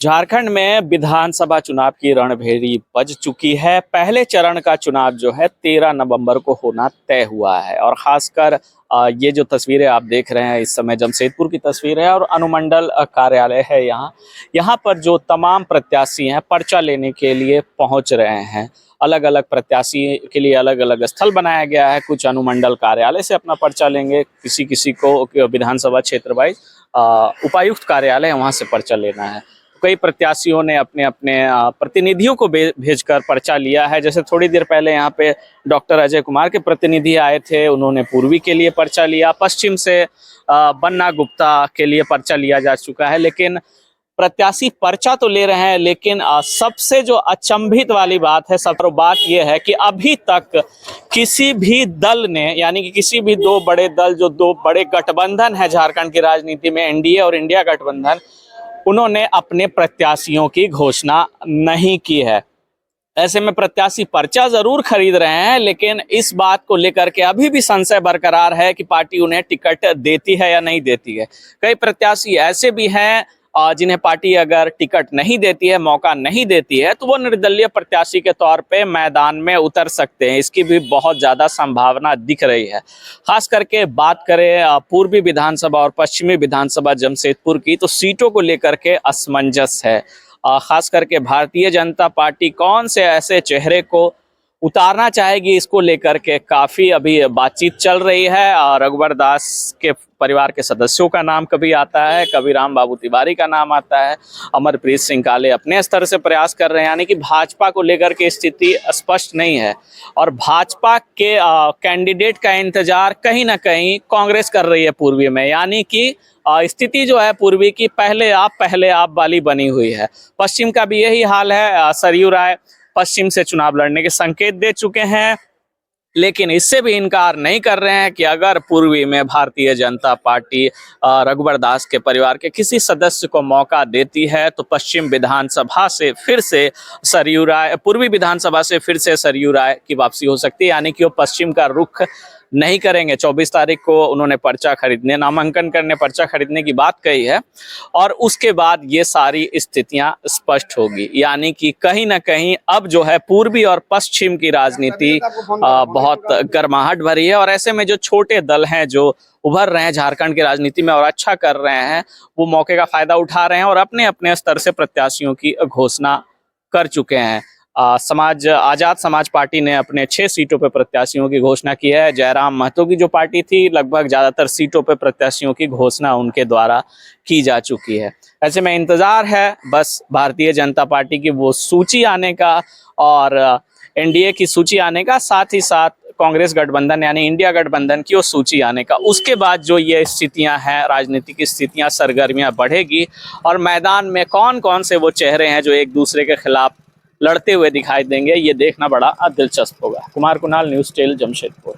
झारखंड में विधानसभा चुनाव की रणभेरी बज चुकी है। पहले चरण का चुनाव जो है 13 नवंबर को होना तय हुआ है और खासकर ये जो तस्वीरें आप देख रहे हैं इस समय जमशेदपुर की तस्वीर है और अनुमंडल कार्यालय है। यहाँ पर जो तमाम प्रत्याशी हैं पर्चा लेने के लिए पहुंच रहे हैं। अलग अलग प्रत्याशी के लिए अलग अलग स्थल बनाया गया है। कुछ अनुमंडल कार्यालय से अपना पर्चा लेंगे, किसी को विधानसभा क्षेत्र वाइज उपायुक्त कार्यालय वहाँ से पर्चा लेना है। कई प्रत्याशियों ने अपने अपने प्रतिनिधियों को भेजकर पर्चा लिया है। जैसे थोड़ी देर पहले यहाँ पे डॉक्टर अजय कुमार के प्रतिनिधि आए थे, उन्होंने पूर्वी के लिए पर्चा लिया। पश्चिम से बन्ना गुप्ता के लिए पर्चा लिया जा चुका है। लेकिन प्रत्याशी पर्चा तो ले रहे हैं, लेकिन सबसे जो अचंभित वाली बात है, बात यह है कि अभी तक किसी भी दल ने, यानी कि किसी भी दो बड़े दल, जो दो बड़े गठबंधन है झारखंड की राजनीति में, एनडीए और इंडिया गठबंधन, उन्होंने अपने प्रत्याशियों की घोषणा नहीं की है। ऐसे में प्रत्याशी पर्चा जरूर खरीद रहे हैं, लेकिन इस बात को लेकर के अभी भी संशय बरकरार है कि पार्टी उन्हें टिकट देती है या नहीं देती है। कई प्रत्याशी ऐसे भी हैं जिन्हें पार्टी अगर टिकट नहीं देती है, मौका नहीं देती है, तो वो निर्दलीय प्रत्याशी के तौर पे मैदान में उतर सकते हैं। इसकी भी बहुत ज़्यादा संभावना दिख रही है। खास करके बात करें पूर्वी विधानसभा और पश्चिमी विधानसभा जमशेदपुर की, तो सीटों को लेकर के असमंजस है। खास करके भारतीय जनता पार्टी कौन से ऐसे चेहरे को उतारना चाहेगी, इसको लेकर के काफ़ी अभी बातचीत चल रही है। रघुवर दास के परिवार के सदस्यों का नाम कभी आता है, कभी राम बाबू तिवारी का नाम आता है, अमरप्रीत सिंह काले अपने स्तर से प्रयास कर रहे हैं। यानी कि भाजपा को लेकर के स्थिति स्पष्ट नहीं है और भाजपा के कैंडिडेट का इंतजार कहीं ना कहीं कांग्रेस कर रही है पूर्वी में। यानी कि स्थिति जो है पूर्वी की पहले आप वाली बनी हुई है। पश्चिम का भी यही हाल है। सरयू राय पश्चिम से चुनाव लड़ने के संकेत दे चुके हैं, लेकिन इससे भी इनकार नहीं कर रहे हैं कि अगर पूर्वी में भारतीय जनता पार्टी रघुवर दास के परिवार के किसी सदस्य को मौका देती है तो पश्चिम विधानसभा से फिर से सरयू राय, पूर्वी विधानसभा से फिर से सरयू राय की वापसी हो सकती है। यानी कि वो पश्चिम का रुख नहीं करेंगे। 24 तारीख को उन्होंने पर्चा खरीदने, नामांकन करने, पर्चा खरीदने की बात कही है और उसके बाद ये सारी स्थितियां स्पष्ट होगी। यानी कि कहीं ना कहीं अब जो है पूर्वी और पश्चिम की राजनीति बहुत गर्माहट भरी है और ऐसे में जो छोटे दल हैं जो उभर रहे हैं झारखंड की राजनीति में और अच्छा कर रहे हैं, वो मौके का फायदा उठा रहे हैं और अपने अपने स्तर से प्रत्याशियों की घोषणा कर चुके हैं। आजाद समाज पार्टी ने अपने 6 सीटों पर प्रत्याशियों की घोषणा की है। जयराम महतो की जो पार्टी थी, लगभग ज्यादातर सीटों पर प्रत्याशियों की घोषणा उनके द्वारा की जा चुकी है। ऐसे में इंतजार है बस भारतीय जनता पार्टी की वो सूची आने का और एनडीए की सूची आने का, साथ ही साथ कांग्रेस गठबंधन यानी इंडिया गठबंधन की वो सूची आने का। उसके बाद जो ये स्थितियां हैं, राजनीतिक स्थितियां, सरगर्मियां बढ़ेगी और मैदान में कौन कौन से वो चेहरे हैं जो एक दूसरे के खिलाफ लड़ते हुए दिखाई देंगे, ये देखना बड़ा दिलचस्प होगा। Kumar Kunal, news tell, Jamshedpur.